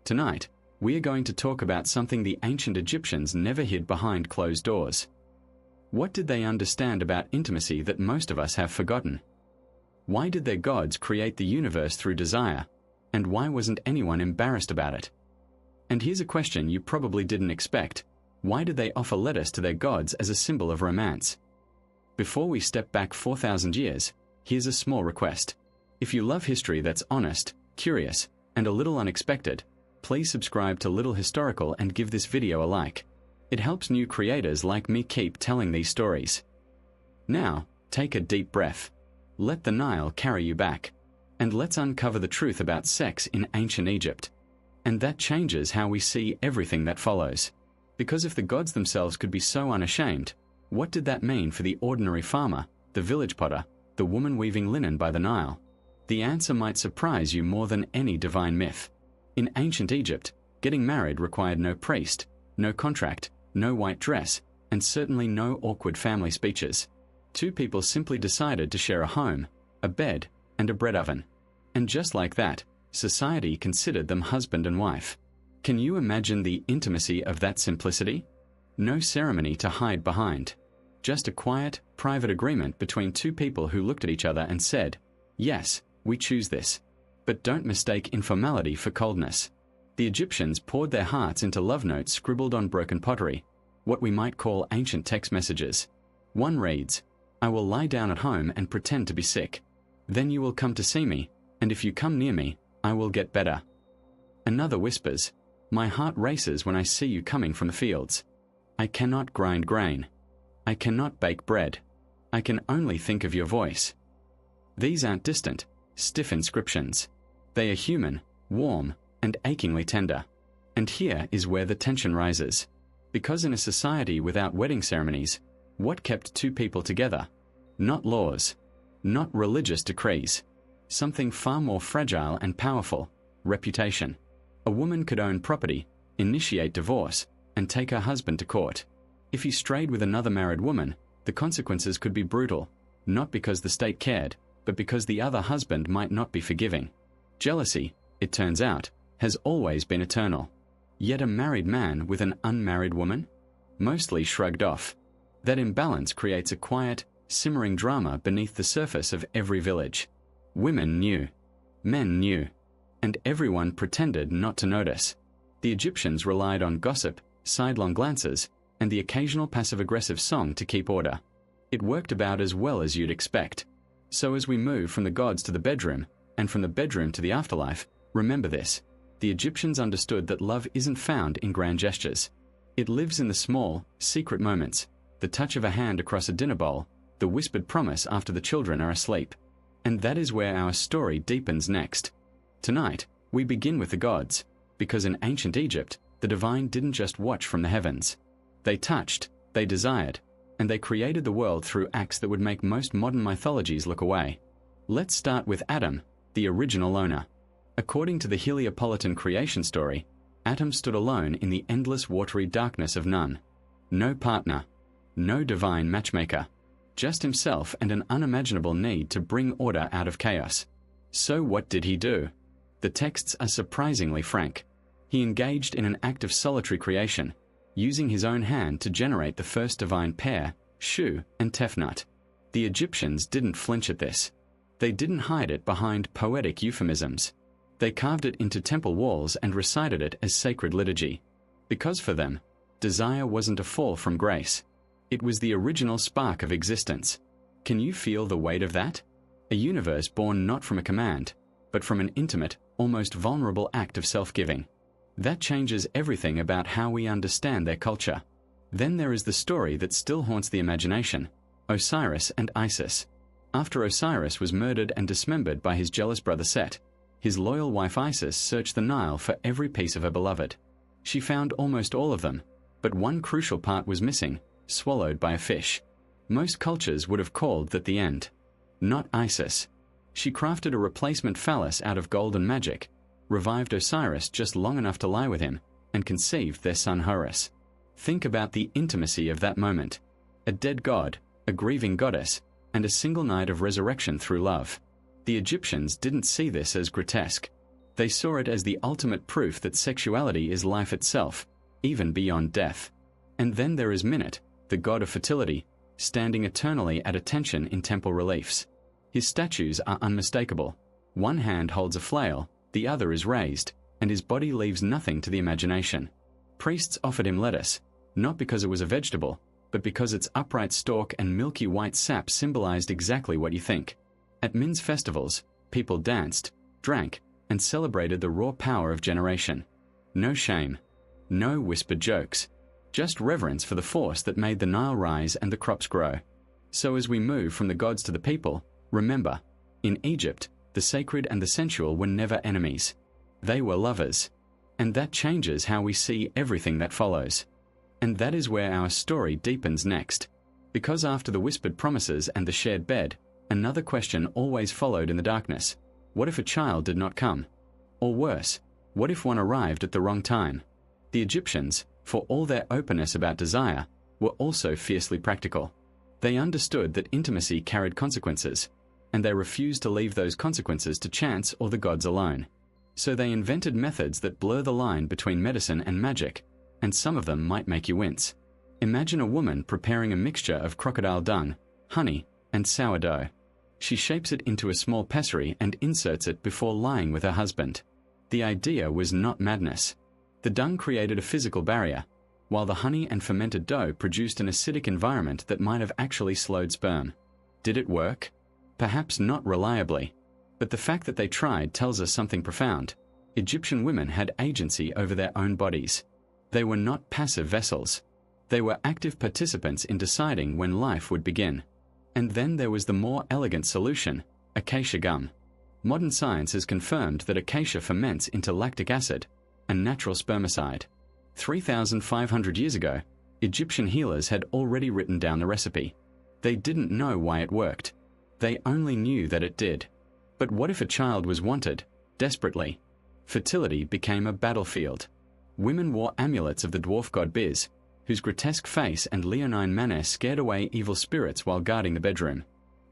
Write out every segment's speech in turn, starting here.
Tonight, we are going to talk about something the ancient Egyptians never hid behind closed doors. What did they understand about intimacy that most of us have forgotten? Why did their gods create the universe through desire, and why wasn't anyone embarrassed about it? And here's a question you probably didn't expect. Why did they offer lettuce to their gods as a symbol of romance? Before we step back 4,000 years, here's a small request. If you love history that's honest, curious, and a little unexpected, please subscribe to Little Historical and give this video a like. It helps new creators like me keep telling these stories. Now, take a deep breath. Let the Nile carry you back. And let's uncover the truth about sex in ancient Egypt. And that changes how we see everything that follows. Because if the gods themselves could be so unashamed, what did that mean for the ordinary farmer, the village potter, the woman weaving linen by the Nile? The answer might surprise you more than any divine myth. In ancient Egypt, getting married required no priest, no contract, no white dress, and certainly no awkward family speeches. Two people simply decided to share a home, a bed, and a bread oven. And just like that, society considered them husband and wife. Can you imagine the intimacy of that simplicity? No ceremony to hide behind. Just a quiet, private agreement between two people who looked at each other and said, "Yes, we choose this." But don't mistake informality for coldness. The Egyptians poured their hearts into love notes scribbled on broken pottery, what we might call ancient text messages. One reads, "I will lie down at home and pretend to be sick. Then you will come to see me, and if you come near me, I will get better." Another whispers, "My heart races when I see you coming from the fields. I cannot grind grain. I cannot bake bread. I can only think of your voice." These aren't distant, stiff inscriptions. They are human, warm, and achingly tender. And here is where the tension rises. Because in a society without wedding ceremonies, what kept two people together? Not laws, not religious decrees. Something far more fragile and powerful, reputation. A woman could own property, initiate divorce, and take her husband to court. If he strayed with another married woman, the consequences could be brutal, not because the state cared, but because the other husband might not be forgiving. Jealousy, it turns out, has always been eternal. Yet a married man with an unmarried woman? Mostly shrugged off. That imbalance creates a quiet, simmering drama beneath the surface of every village. Women knew. Men knew. And everyone pretended not to notice. The Egyptians relied on gossip, sidelong glances, and the occasional passive-aggressive song to keep order. It worked about as well as you'd expect. So as we move from the gods to the bedroom, and from the bedroom to the afterlife, remember this. The Egyptians understood that love isn't found in grand gestures. It lives in the small, secret moments, the touch of a hand across a dinner bowl, the whispered promise after the children are asleep. And that is where our story deepens next. Tonight, we begin with the gods, because in ancient Egypt, the divine didn't just watch from the heavens. They touched, they desired, and they created the world through acts that would make most modern mythologies look away. Let's start with Adam, the original owner. According to the Heliopolitan creation story, Adam stood alone in the endless watery darkness of none. No partner, no divine matchmaker, just himself and an unimaginable need to bring order out of chaos. So what did he do? The texts are surprisingly frank. He engaged in an act of solitary creation, using his own hand to generate the first divine pair, Shhh and Tefnut. The Egyptians didn't flinch at this. They didn't hide it behind poetic euphemisms. They carved it into temple walls and recited it as sacred liturgy. Because for them, desire wasn't a fall from grace. It was the original spark of existence. Can you feel the weight of that? A universe born not from a command, but from an intimate, almost vulnerable act of self-giving. That changes everything about how we understand their culture. Then there is the story that still haunts the imagination, Osiris and Isis. After Osiris was murdered and dismembered by his jealous brother Set, his loyal wife Isis searched the Nile for every piece of her beloved. She found almost all of them, but one crucial part was missing, swallowed by a fish. Most cultures would have called that the end. Not Isis. She crafted a replacement phallus out of gold and magic, revived Osiris just long enough to lie with him, and conceived their son Horus. Think about the intimacy of that moment. A dead god, a grieving goddess, and a single night of resurrection through love. The Egyptians didn't see this as grotesque. They saw it as the ultimate proof that sexuality is life itself, even beyond death. And then there is Minute, the god of fertility, standing eternally at attention in temple reliefs. His statues are unmistakable. One hand holds a flail, the other is raised, and his body leaves nothing to the imagination. Priests offered him lettuce, not because it was a vegetable, but because its upright stalk and milky white sap symbolized exactly what you think. At Min's festivals, people danced, drank, and celebrated the raw power of generation. No shame. No whispered jokes. Just reverence for the force that made the Nile rise and the crops grow. So as we move from the gods to the people, remember, in Egypt, the sacred and the sensual were never enemies. They were lovers. And that changes how we see everything that follows. And that is where our story deepens next. Because after the whispered promises and the shared bed, another question always followed in the darkness. What if a child did not come? Or worse, what if one arrived at the wrong time? The Egyptians, for all their openness about desire, were also fiercely practical. They understood that intimacy carried consequences, and they refused to leave those consequences to chance or the gods alone. So they invented methods that blur the line between medicine and magic, and some of them might make you wince. Imagine a woman preparing a mixture of crocodile dung, honey, and sourdough. She shapes it into a small pessary and inserts it before lying with her husband. The idea was not madness. The dung created a physical barrier, while the honey and fermented dough produced an acidic environment that might have actually slowed sperm. Did it work? Perhaps not reliably, but the fact that they tried tells us something profound. Egyptian women had agency over their own bodies. They were not passive vessels. They were active participants in deciding when life would begin. And then there was the more elegant solution, acacia gum. Modern science has confirmed that acacia ferments into lactic acid, a natural spermicide. 3,500 years ago, Egyptian healers had already written down the recipe. They didn't know why it worked. They only knew that it did. But what if a child was wanted, desperately? Fertility became a battlefield. Women wore amulets of the dwarf god Biz, whose grotesque face and leonine manner scared away evil spirits while guarding the bedroom.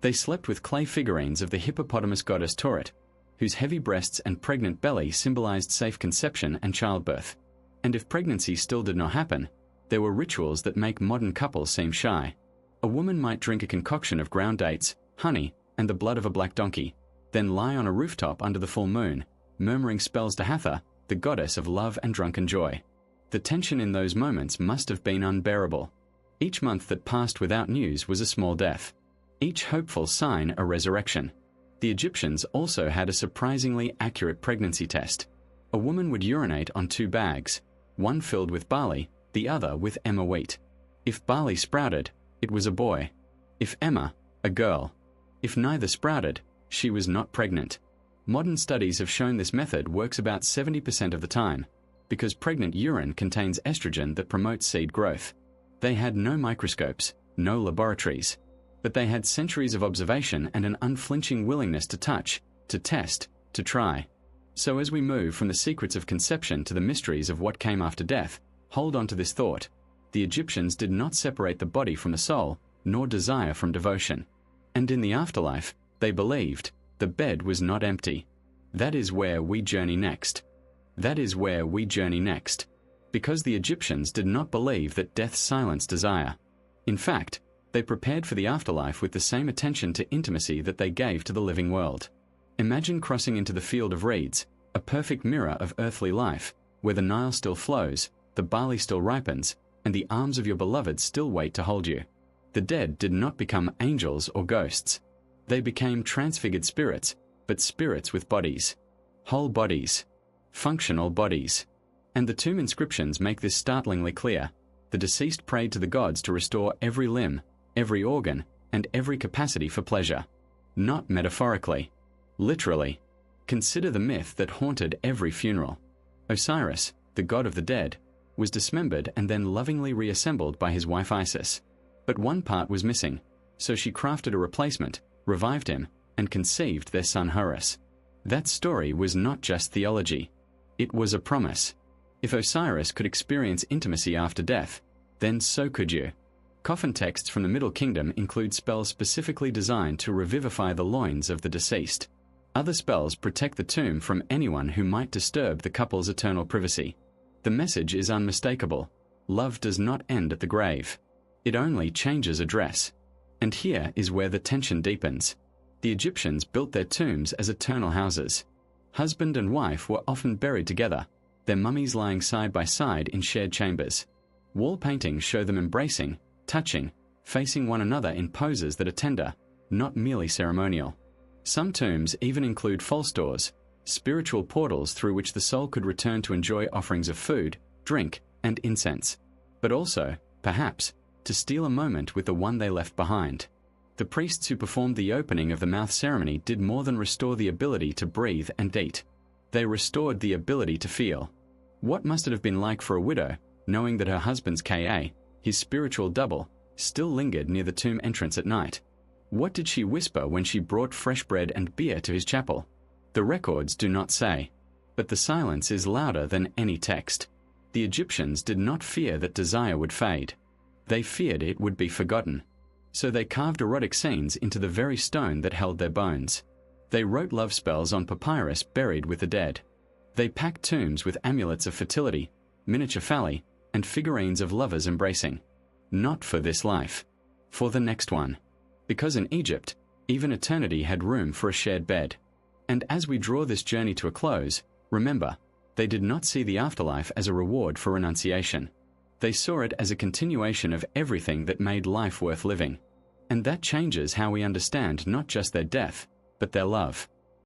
They slept with clay figurines of the hippopotamus goddess Taurit, whose heavy breasts and pregnant belly symbolized safe conception and childbirth. And if pregnancy still did not happen, there were rituals that make modern couples seem shy. A woman might drink a concoction of ground dates, honey, and the blood of a black donkey, then lie on a rooftop under the full moon, murmuring spells to Hathor, the goddess of love and drunken joy. The tension in those moments must have been unbearable. Each month that passed without news was a small death. Each hopeful sign a resurrection. The Egyptians also had a surprisingly accurate pregnancy test. A woman would urinate on 2 bags, one filled with barley, the other with emmer wheat. If barley sprouted, it was a boy. If emmer, a girl. If neither sprouted, she was not pregnant. Modern studies have shown this method works about 70% of the time, because pregnant urine contains estrogen that promotes seed growth. They had no microscopes, no laboratories, but they had centuries of observation and an unflinching willingness to touch, to test, to try. So as we move from the secrets of conception to the mysteries of what came after death, hold on to this thought. The Egyptians did not separate the body from the soul, nor desire from devotion. And in the afterlife, they believed, the bed was not empty. That is where we journey next. That is where we journey next. Because the Egyptians did not believe that death silenced desire. In fact, they prepared for the afterlife with the same attention to intimacy that they gave to the living world. Imagine crossing into the field of reeds, a perfect mirror of earthly life, where the Nile still flows, the barley still ripens, and the arms of your beloved still wait to hold you. The dead did not become angels or ghosts. They became transfigured spirits, but spirits with bodies. Whole bodies. Functional bodies. And the tomb inscriptions make this startlingly clear. The deceased prayed to the gods to restore every limb, every organ, and every capacity for pleasure. Not metaphorically. Literally. Consider the myth that haunted every funeral. Osiris, the god of the dead, was dismembered and then lovingly reassembled by his wife Isis. But one part was missing, so she crafted a replacement, revived him, and conceived their son Horus. That story was not just theology. It was a promise. If Osiris could experience intimacy after death, then so could you. Coffin texts from the Middle Kingdom include spells specifically designed to revivify the loins of the deceased. Other spells protect the tomb from anyone who might disturb the couple's eternal privacy. The message is unmistakable. Love does not end at the grave. It only changes address. And here is where the tension deepens. The Egyptians built their tombs as eternal houses. Husband and wife were often buried together, their mummies lying side by side in shared chambers. Wall paintings show them embracing, touching, facing one another in poses that are tender, not merely ceremonial. Some tombs even include false doors, spiritual portals through which the soul could return to enjoy offerings of food, drink, and incense, but also, perhaps, to steal a moment with the one they left behind. The priests who performed the opening of the mouth ceremony did more than restore the ability to breathe and eat. They restored the ability to feel. What must it have been like for a widow, knowing that her husband's Ka, his spiritual double, still lingered near the tomb entrance at night? What did she whisper when she brought fresh bread and beer to his chapel? The records do not say, but the silence is louder than any text. The Egyptians did not fear that desire would fade. They feared it would be forgotten. So they carved erotic scenes into the very stone that held their bones. They wrote love spells on papyrus buried with the dead. They packed tombs with amulets of fertility, miniature phalli, and figurines of lovers embracing. Not for this life. For the next one. Because in Egypt, even eternity had room for a shared bed. And as we draw this journey to a close, remember, they did not see the afterlife as a reward for renunciation. They saw it as a continuation of everything that made life worth living. And that changes how we understand not just their death, but their love.